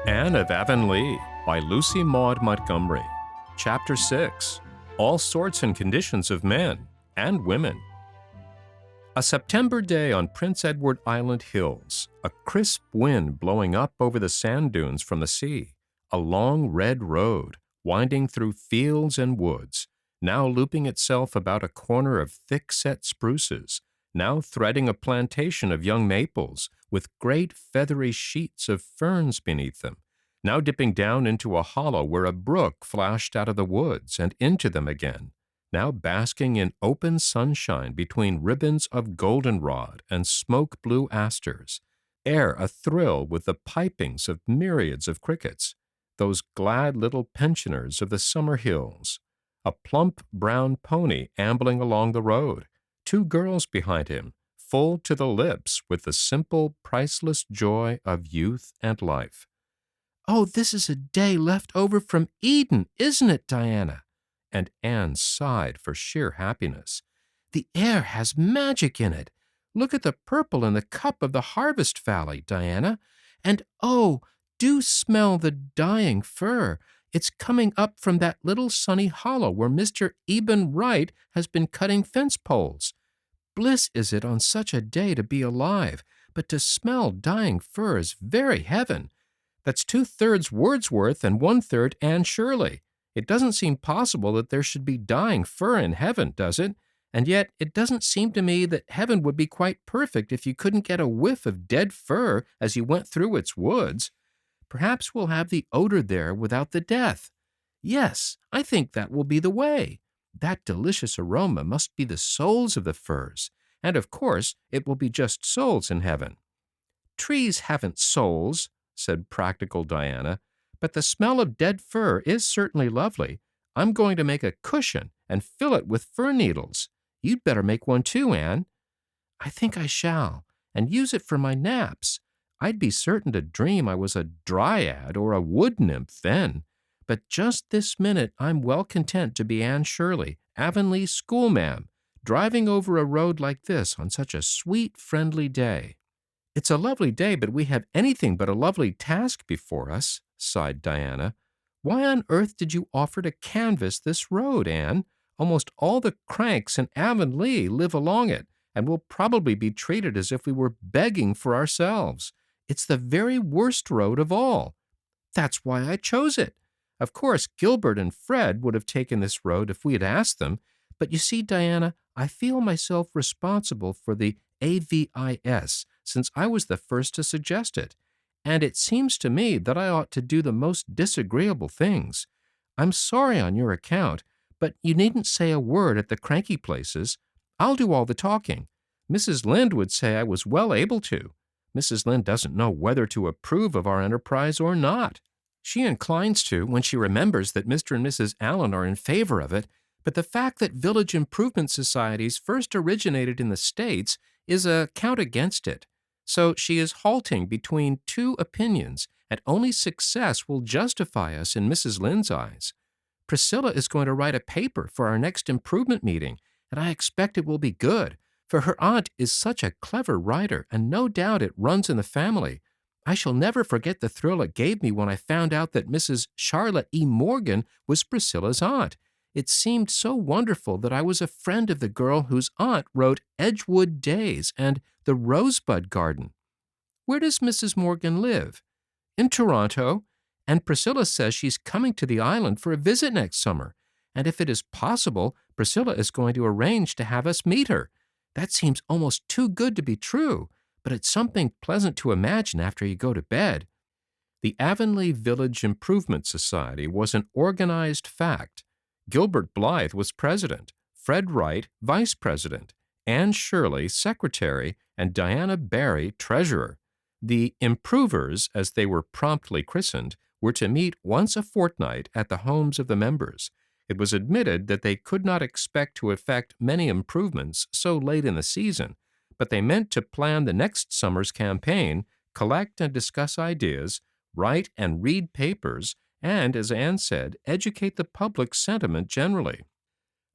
Anne of Avonlea by Lucy Maude Montgomery. Chapter 6. All Sorts and Conditions of Men and Women. A September day on Prince Edward Island hills, a crisp wind blowing up over the sand dunes from the sea, a long red road winding through fields and woods, now looping itself about a corner of thick-set spruces, now threading a plantation of young maples with great feathery sheets of ferns beneath them, now dipping down into a hollow where a brook flashed out of the woods and into them again, now basking in open sunshine between ribbons of goldenrod and smoke-blue asters, air athrill with the pipings of myriads of crickets, those glad little pensioners of the summer hills, a plump brown pony ambling along the road, two girls behind him, full to the lips with the simple, priceless joy of youth and life. "Oh, this is a day left over from Eden, isn't it, Diana?" And Anne sighed for sheer happiness. "The air has magic in it. Look at the purple in the cup of the harvest valley, Diana. And oh, do smell the dying fir. It's coming up from that little sunny hollow where Mr. Eben Wright has been cutting fence poles. Bliss is it on such a day to be alive, but to smell dying fir is very heaven. That's 2/3 Wordsworth and 1/3 Anne Shirley. It doesn't seem possible that there should be dying fir in heaven, does it? And yet it doesn't seem to me that heaven would be quite perfect if you couldn't get a whiff of dead fir as you went through its woods. Perhaps we'll have the odor there without the death. Yes, I think that will be the way. That delicious aroma must be the souls of the firs, and of course it will be just souls in heaven." "Trees haven't souls," said practical Diana, "but the smell of dead fir is certainly lovely. I'm going to make a cushion and fill it with fir needles. You'd better make one too, Anne." "I think I shall, and use it for my naps. I'd be certain to dream I was a dryad or a wood nymph then. But just this minute I'm well content to be Anne Shirley, Avonlea schoolma'am, driving over a road like this on such a sweet, friendly day." "It's a lovely day, but we have anything but a lovely task before us," sighed Diana. "Why on earth did you offer to canvass this road, Anne? Almost all the cranks in Avonlea live along it, and we'll probably be treated as if we were begging for ourselves. It's the very worst road of all." "That's why I chose it. Of course, Gilbert and Fred would have taken this road if we had asked them, but you see, Diana, I feel myself responsible for the AVIS since I was the first to suggest it, and it seems to me that I ought to do the most disagreeable things. I'm sorry on your account, but you needn't say a word at the cranky places. I'll do all the talking. Mrs. Lynde would say I was well able to. Mrs. Lynde doesn't know whether to approve of our enterprise or not. She inclines to when she remembers that Mr. and Mrs. Allen are in favor of it, but the fact that village improvement societies first originated in the States is a count against it. So she is halting between two opinions, and only success will justify us in Mrs. Lynde's eyes. Priscilla is going to write a paper for our next improvement meeting, and I expect it will be good, for her aunt is such a clever writer, and no doubt it runs in the family. I shall never forget the thrill it gave me when I found out that Mrs. Charlotte E. Morgan was Priscilla's aunt. It seemed so wonderful that I was a friend of the girl whose aunt wrote Edgewood Days and The Rosebud Garden. Where does Mrs. Morgan live? In Toronto, and Priscilla says she's coming to the island for a visit next summer, and if it is possible, Priscilla is going to arrange to have us meet her. That seems almost too good to be true, but it's something pleasant to imagine after you go to bed." The Avonlea Village Improvement Society was an organized fact. Gilbert Blythe was president, Fred Wright vice president, Anne Shirley secretary, and Diana Barry treasurer. The improvers, as they were promptly christened, were to meet once a fortnight at the homes of the members. It was admitted that they could not expect to effect many improvements so late in the season, but they meant to plan the next summer's campaign, collect and discuss ideas, write and read papers, and, as Anne said, educate the public sentiment generally.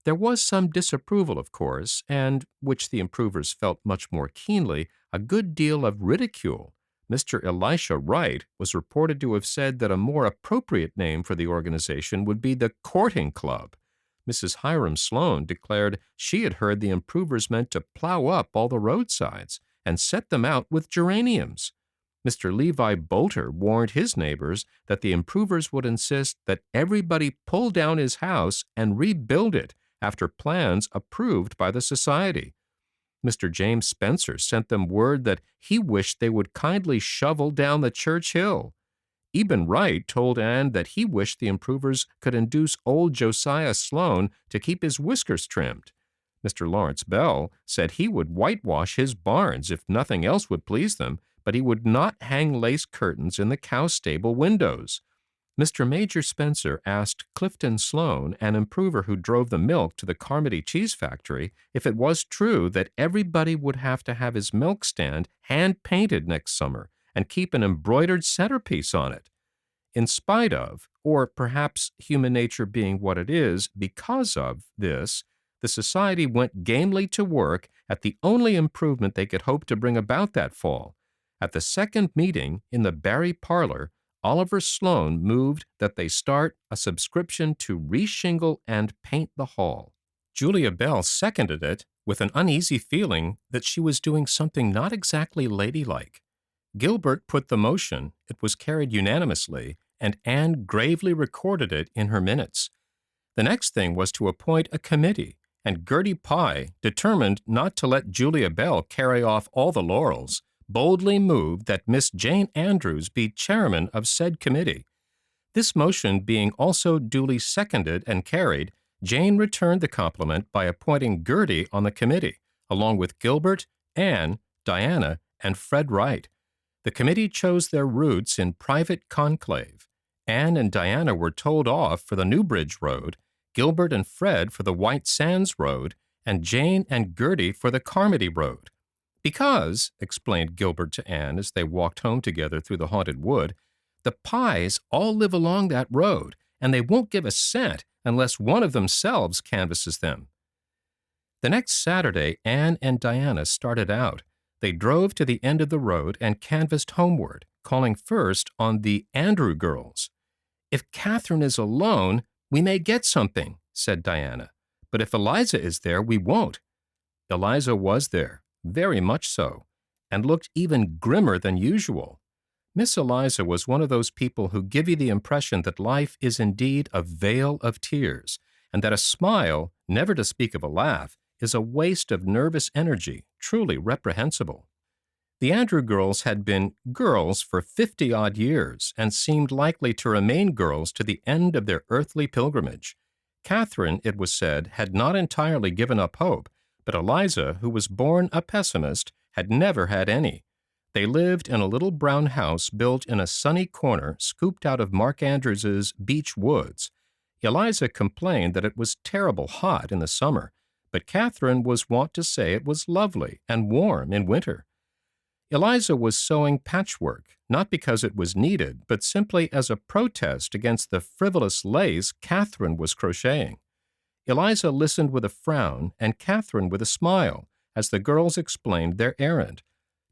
There was some disapproval, of course, and, which the improvers felt much more keenly, a good deal of ridicule. Mr. Elisha Wright was reported to have said that a more appropriate name for the organization would be the Courting Club. Mrs. Hiram Sloane declared she had heard the improvers meant to plow up all the roadsides and set them out with geraniums. Mr. Levi Bolter warned his neighbors that the improvers would insist that everybody pull down his house and rebuild it after plans approved by the society. Mr. James Spencer sent them word that he wished they would kindly shovel down the church hill. Eben Wright told Anne that he wished the improvers could induce old Josiah Sloane to keep his whiskers trimmed. Mr. Lawrence Bell said he would whitewash his barns if nothing else would please them, but he would not hang lace curtains in the cow stable windows. Mr. Major Spencer asked Clifton Sloane, an improver who drove the milk to the Carmody cheese factory, if it was true that everybody would have to have his milk stand hand-painted next summer and keep an embroidered centerpiece on it. In spite of, or perhaps human nature being what it is because of, this, the society went gamely to work at the only improvement they could hope to bring about that fall. At the second meeting in the Barry parlor, Oliver Sloane moved that they start a subscription to reshingle and paint the hall. Julia Bell seconded it with an uneasy feeling that she was doing something not exactly ladylike. Gilbert put the motion, it was carried unanimously, and Anne gravely recorded it in her minutes. The next thing was to appoint a committee, and Gertie Pye, determined not to let Julia Bell carry off all the laurels, boldly moved that Miss Jane Andrews be chairman of said committee. This motion being also duly seconded and carried, Jane returned the compliment by appointing Gertie on the committee, along with Gilbert, Anne, Diana, and Fred Wright. The committee chose their routes in private conclave. Anne and Diana were told off for the Newbridge Road, Gilbert and Fred for the White Sands Road, and Jane and Gertie for the Carmody Road. Because, explained Gilbert to Anne as they walked home together through the haunted wood, the Pyes all live along that road, and they won't give a cent unless one of themselves canvasses them. The next Saturday, Anne and Diana started out. They drove to the end of the road and canvassed homeward, calling first on the Andrew girls. "If Catherine is alone, we may get something," said Diana. "But if Eliza is there, we won't." Eliza was there, very much so, and looked even grimmer than usual. Miss Eliza was one of those people who give you the impression that life is indeed a vale of tears, and that a smile, never to speak of a laugh, is a waste of nervous energy, truly reprehensible. The Andrew girls had been girls for 50-odd years, and seemed likely to remain girls to the end of their earthly pilgrimage. Catherine, it was said, had not entirely given up hope, but Eliza, who was born a pessimist, had never had any. They lived in a little brown house built in a sunny corner scooped out of Mark Andrews's beech woods. Eliza complained that it was terrible hot in the summer, but Catherine was wont to say it was lovely and warm in winter. Eliza was sewing patchwork, not because it was needed, but simply as a protest against the frivolous lace Catherine was crocheting. Eliza listened with a frown and Catherine with a smile as the girls explained their errand.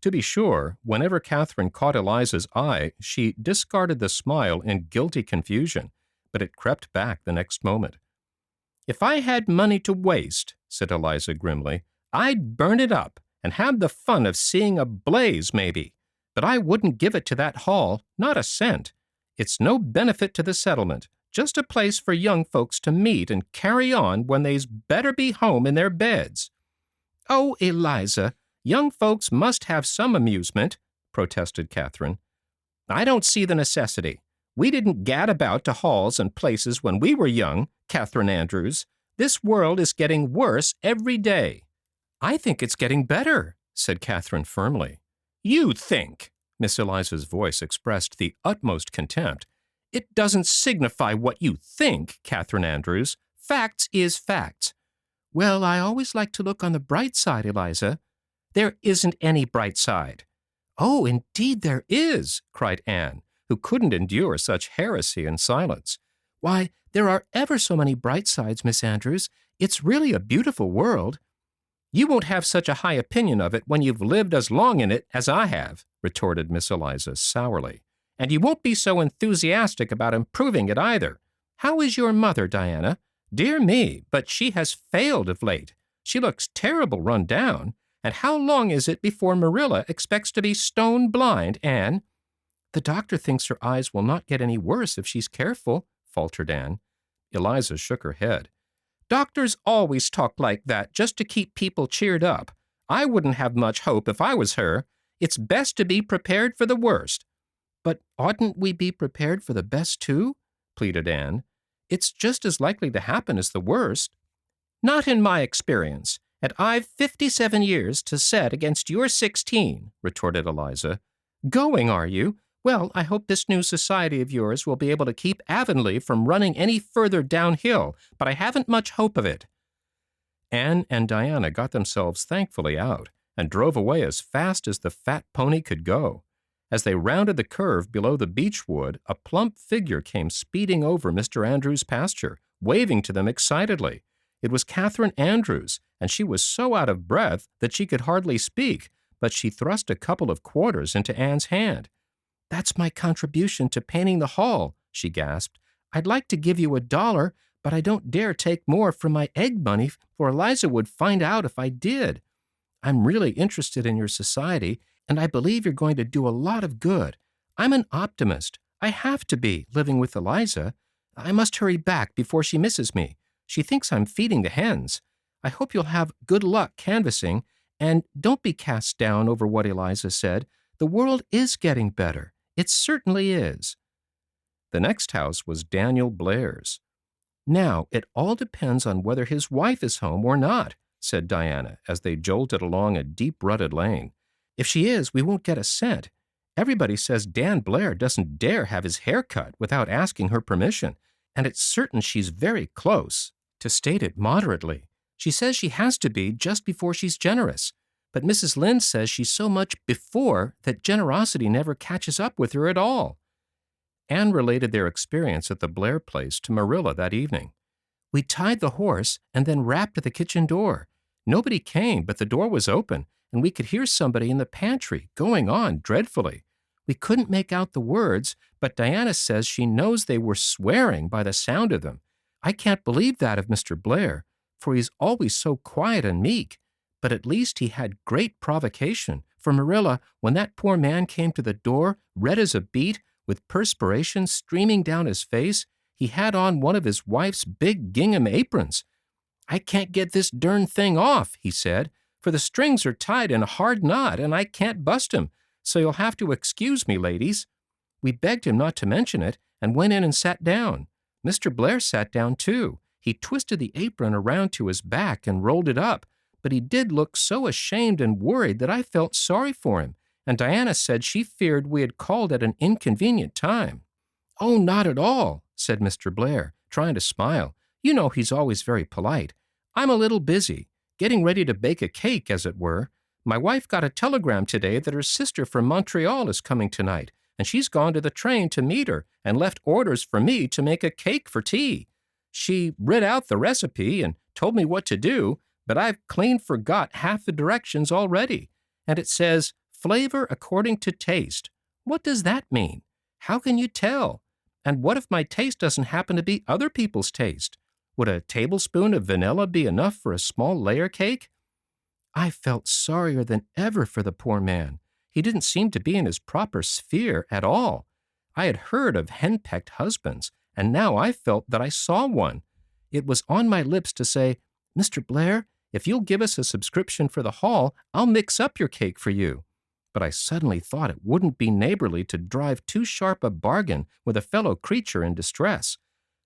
To be sure, whenever Catherine caught Eliza's eye, she discarded the smile in guilty confusion, but it crept back the next moment. "If I had money to waste," said Eliza grimly, "I'd burn it up and have the fun of seeing a blaze, maybe. But I wouldn't give it to that hall, not a cent. It's no benefit to the settlement, just a place for young folks to meet and carry on when they's better be home in their beds." "Oh, Eliza, young folks must have some amusement," protested Catherine. "I don't see the necessity. We didn't gad about to halls and places when we were young, Catherine Andrews. This world is getting worse every day." "I think it's getting better," said Catherine firmly. "You think!" Miss Eliza's voice expressed the utmost contempt. "It doesn't signify what you think, Catherine Andrews. Facts is facts." "Well, I always like to look on the bright side, Eliza." "There isn't any bright side." "Oh, indeed there is," cried Anne, who couldn't endure such heresy in silence. "Why, there are ever so many bright sides, Miss Andrews. It's really a beautiful world." "You won't have such a high opinion of it when you've lived as long in it as I have," retorted Miss Eliza sourly. "And you won't be so enthusiastic about improving it either. How is your mother, Diana? Dear me, but she has failed of late. She looks terrible run down. And how long is it before Marilla expects to be stone blind, Anne?" "The doctor thinks her eyes will not get any worse if she's careful," faltered Anne. Eliza shook her head. "Doctors always talk like that just to keep people cheered up. I wouldn't have much hope if I was her. It's best to be prepared for the worst." "But oughtn't we be prepared for the best, too?" pleaded Anne. "It's just as likely to happen as the worst." "Not in my experience, and I've 57 years to set against your 16, retorted Eliza. "Going, are you? Well, I hope this new society of yours will be able to keep Avonlea from running any further downhill, but I haven't much hope of it." Anne and Diana got themselves thankfully out and drove away as fast as the fat pony could go. As they rounded the curve below the beech wood, a plump figure came speeding over Mr. Andrews' pasture, waving to them excitedly. It was Catherine Andrews, and she was so out of breath that she could hardly speak, but she thrust a couple of quarters into Anne's hand. "That's my contribution to painting the hall," she gasped. "I'd like to give you $1, but I don't dare take more from my egg money, for Eliza would find out if I did. I'm really interested in your society, and I believe you're going to do a lot of good. I'm an optimist. I have to be, living with Eliza. I must hurry back before she misses me. She thinks I'm feeding the hens. I hope you'll have good luck canvassing, and don't be cast down over what Eliza said. The world is getting better. It certainly is." The next house was Daniel Blair's. "Now, it all depends on whether his wife is home or not," said Diana as they jolted along a deep-rutted lane. "If she is, we won't get a cent. Everybody says Dan Blair doesn't dare have his hair cut without asking her permission, and it's certain she's very close, to state it moderately. She says she has to be just before she's generous, but Mrs. Lynde says she's so much before that generosity never catches up with her at all." Anne related their experience at the Blair place to Marilla that evening. "We tied the horse and then rapped at the kitchen door. Nobody came, but the door was open, and we could hear somebody in the pantry going on dreadfully. We couldn't make out the words, but Diana says she knows they were swearing by the sound of them. I can't believe that of Mr. Blair, for he's always so quiet and meek. But at least he had great provocation, for Marilla, when that poor man came to the door, red as a beet, with perspiration streaming down his face, he had on one of his wife's big gingham aprons. 'I can't get this darn thing off,' he said, 'for the strings are tied in a hard knot, and I can't bust 'em, so you'll have to excuse me, ladies.' We begged him not to mention it, and went in and sat down. Mr. Blair sat down, too. He twisted the apron around to his back and rolled it up, but he did look so ashamed and worried that I felt sorry for him, and Diana said she feared we had called at an inconvenient time." "Oh, not at all," said Mr. Blair, trying to smile. "You know he's always very polite. I'm a little busy, getting ready to bake a cake, as it were. My wife got a telegram today that her sister from Montreal is coming tonight, and she's gone to the train to meet her and left orders for me to make a cake for tea. She read out the recipe and told me what to do, but I've clean forgot half the directions already. And it says, 'Flavor according to taste.' What does that mean? How can you tell? And what if my taste doesn't happen to be other people's taste? Would a tablespoon of vanilla be enough for a small layer cake?" I felt sorrier than ever for the poor man. He didn't seem to be in his proper sphere at all. I had heard of henpecked husbands, and now I felt that I saw one. It was on my lips to say, "Mr. Blair, if you'll give us a subscription for the hall, I'll mix up your cake for you." But I suddenly thought it wouldn't be neighborly to drive too sharp a bargain with a fellow creature in distress.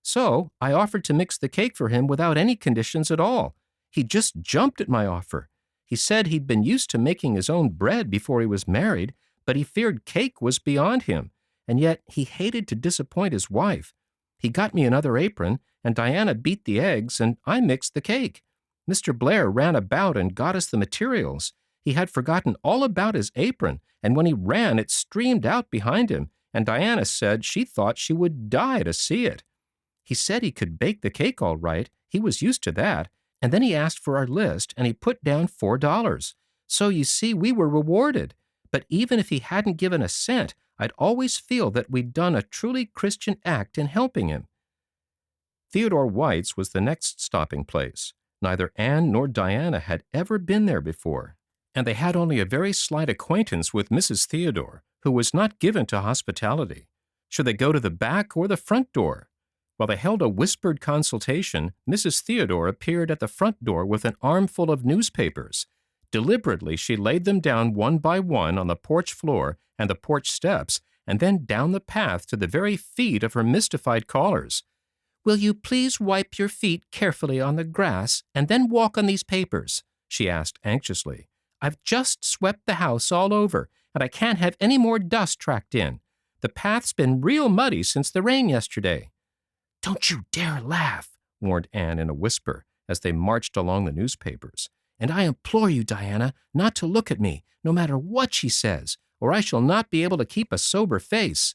So I offered to mix the cake for him without any conditions at all. He just jumped at my offer. He said he'd been used to making his own bread before he was married, but he feared cake was beyond him, and yet he hated to disappoint his wife. He got me another apron, and Diana beat the eggs, and I mixed the cake. Mr. Blair ran about and got us the materials. He had forgotten all about his apron, and when he ran, it streamed out behind him, and Diana said she thought she would die to see it. He said he could bake the cake all right. He was used to that. And then he asked for our list, and he put down $4. So you see, we were rewarded. but even if he hadn't given a cent, I'd always feel that we'd done a truly Christian act in helping him. Theodore White's was the next stopping place. Neither Anne nor Diana had ever been there before, and they had only a very slight acquaintance with Mrs. Theodore, who was not given to hospitality. Should they go to the back or the front door? While they held a whispered consultation, Mrs. Theodore appeared at the front door with an armful of newspapers. Deliberately, she laid them down one by one on the porch floor and the porch steps, and then down the path to the very feet of her mystified callers. "Will you please wipe your feet carefully on the grass and then walk on these papers?" she asked anxiously. "I've just swept the house all over, and I can't have any more dust tracked in. The path's been real muddy since the rain yesterday." "Don't you dare laugh," warned Anne in a whisper as they marched along the newspapers. "And I implore you, Diana, not to look at me, no matter what she says, or I shall not be able to keep a sober face."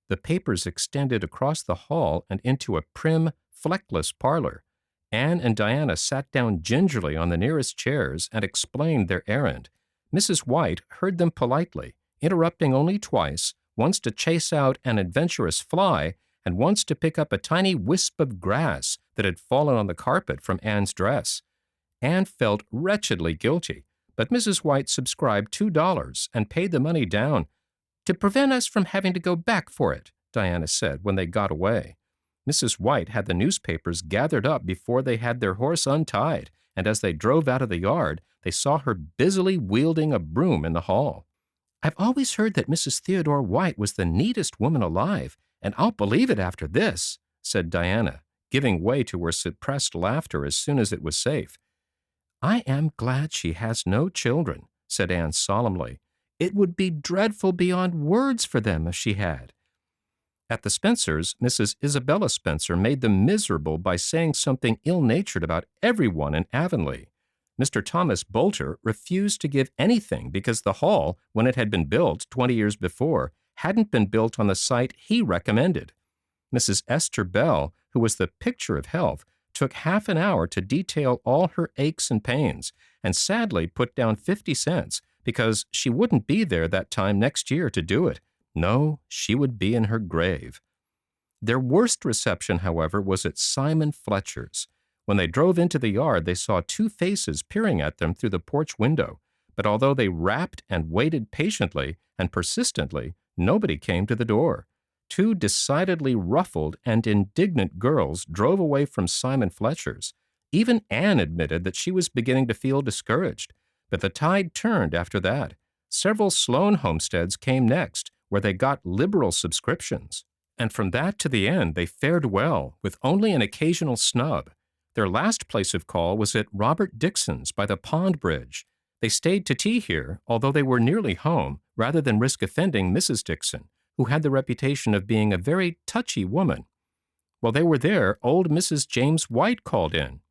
The papers extended across the hall and into a prim, fleckless parlor. Anne and Diana sat down gingerly on the nearest chairs and explained their errand. Mrs. White heard them politely, interrupting only twice, once to chase out an adventurous fly, and once to pick up a tiny wisp of grass that had fallen on the carpet from Anne's dress. Anne felt wretchedly guilty, but Mrs. White subscribed $2 and paid the money down. "To prevent us from having to go back for it," Diana said when they got away. Mrs. White had the newspapers gathered up before they had their horse untied, and as they drove out of the yard, they saw her busily wielding a broom in the hall. "I've always heard that Mrs. Theodore White was the neatest woman alive, and I'll believe it after this," said Diana, giving way to her suppressed laughter as soon as it was safe. "I am glad she has no children," said Anne solemnly. "It would be dreadful beyond words for them if she had." At the Spencers, Mrs. Isabella Spencer made them miserable by saying something ill-natured about everyone in Avonlea. Mr. Thomas Boulter refused to give anything because the hall, when it had been built 20 years before, hadn't been built on the site he recommended. Mrs. Esther Bell, who was the picture of health, took half an hour to detail all her aches and pains, and sadly put down 50 cents because she wouldn't be there that time next year to do it. No, she would be in her grave. Their worst reception, however, was at Simon Fletcher's. When they drove into the yard, they saw two faces peering at them through the porch window, but although they rapped and waited patiently and persistently, nobody came to the door. Two decidedly ruffled and indignant girls drove away from Simon Fletcher's. Even Anne admitted that she was beginning to feel discouraged, but the tide turned after that. Several Sloane homesteads came next, where they got liberal subscriptions, and from that to the end they fared well, with only an occasional snub. Their last place of call was at Robert Dixon's by the pond bridge. They stayed to tea here, although they were nearly home, rather than risk offending Mrs. Dixon, who had the reputation of being a very touchy woman. While they were there, old Mrs. James White called in.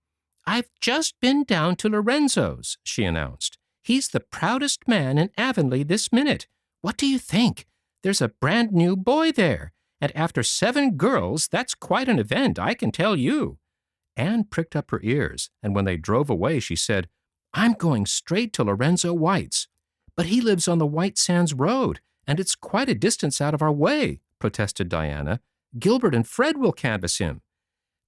"I've just been down to Lorenzo's," she announced. "He's the proudest man in Avonlea this minute. What do you think? There's a brand new boy there, and after 7 girls, that's quite an event, I can tell you." Anne pricked up her ears, and when they drove away, she said, "I'm going straight to Lorenzo White's." "But he lives on the White Sands Road, and it's quite a distance out of our way," protested Diana. "Gilbert and Fred will canvass him."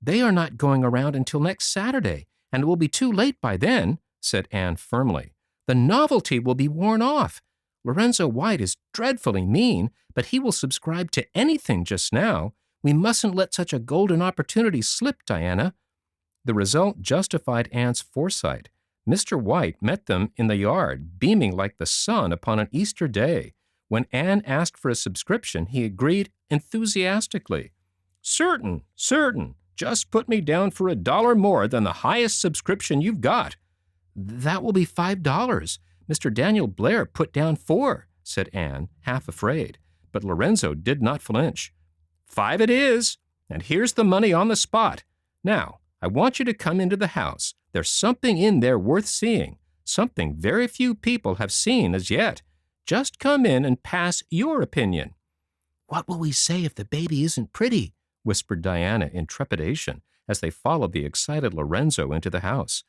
"They are not going around until next Saturday, and it will be too late by then," said Anne firmly. "The novelty will be worn off. Lorenzo White is dreadfully mean, but he will subscribe to anything just now. We mustn't let such a golden opportunity slip, Diana." The result justified Anne's foresight. Mr. White met them in the yard, beaming like the sun upon an Easter day. When Anne asked for a subscription, he agreed enthusiastically. Certain. Just put me down for $1 more than the highest subscription you've got." "That will be $5. Mr. Daniel Blair put down 4, said Anne, half afraid, but Lorenzo did not flinch. "5 it is, and here's the money on the spot. Now, I want you to come into the house. There's something in there worth seeing, something very few people have seen as yet. Just come in and pass your opinion." "What will we say if the baby isn't pretty?" whispered Diana in trepidation as they followed the excited Lorenzo into the house.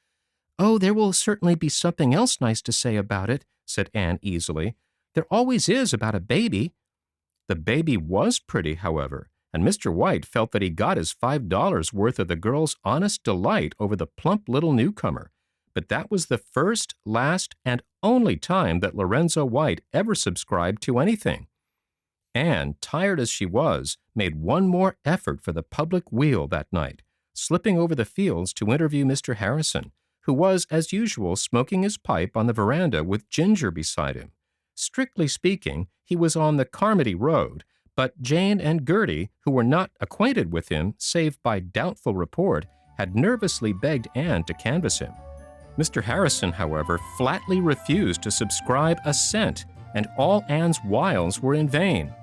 "Oh, there will certainly be something else nice to say about it," said Anne easily. There always is about a baby." The baby was pretty, however, and Mr. White felt that he got his $5 worth of the girl's honest delight over the plump little newcomer. But that was the first, last, and only time that Lorenzo White ever subscribed to anything. Anne, tired as she was, made one more effort for the public wheel that night, slipping over the fields to interview Mr. Harrison, who was, as usual, smoking his pipe on the veranda with Ginger beside him. Strictly speaking, he was on the Carmody Road, but Jane and Gertie, who were not acquainted with him save by doubtful report, had nervously begged Anne to canvass him. Mr. Harrison, however, flatly refused to subscribe a cent, and all Anne's wiles were in vain.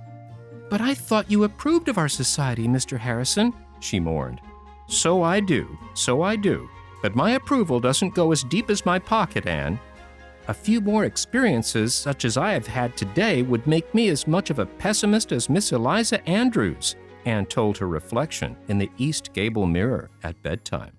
"But I thought you approved of our society, Mr. Harrison," she mourned. So I do, but my approval doesn't go as deep as my pocket, Anne. A few more experiences such as I have had today would make me as much of a pessimist as Miss Eliza Andrews," Anne told her reflection in the East Gable mirror at bedtime.